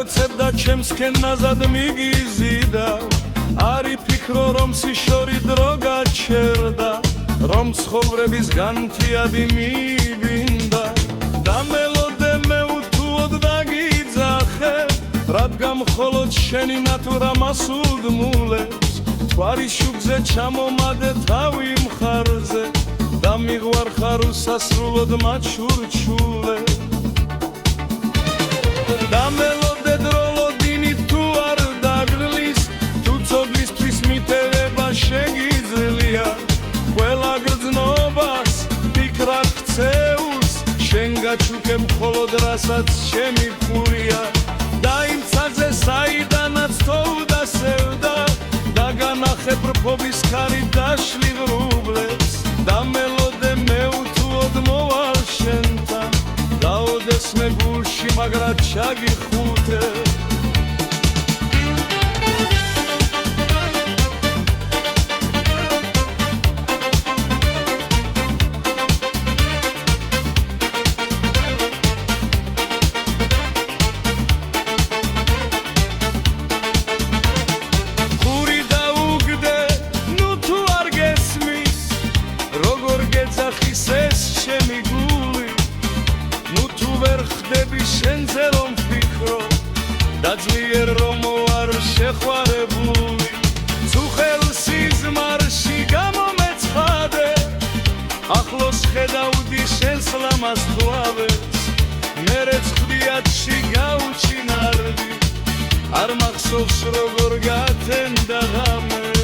მევცებდა ჩემსკენ ნაზად მიგიზიდა არი ფიქრო რომ სიშორი დრო გაჩერდა რომ ცხოვრების განთიადი მიბინდა და მელოდე მე უთუოდ დაგიძახე რადგან მხოლოდ შენი ნატურა მასუდმულებს თვარის შუქზე ჩამომადე თავი მხარზე და მიღვარხარ უსასრულოდ მაჩურჩულე და მელოდე დროლოდინი თუ არ დაგრლის თუ ცოდვისთვის მიტევება შეგიძლია ყველა გრძნობას ფიქრა ქცეულს შენ გაჩუქებ მხოლოდ რასაც ჩემი ფურია და იმ ცაზე საიდანაც თოვდა სევდა და განახე ბრფობის ხარი დაშლი ღრუბლებს და მელოდე მე უთუოდ მოვალ შენთან დაოდეს მე გულში მაგრა ჩაგიხუთე შენზე რომ ვფიქრო და ძლიერ რომ ვარ შეხვარებული წუხელ სიზმარში გამომეცხადე ახლოს ხედავდი შენს ლამაზ თვალებს მერე ცხვიათში გავუჩინარდი არ მახსოვს როგორ გათენდა ღამე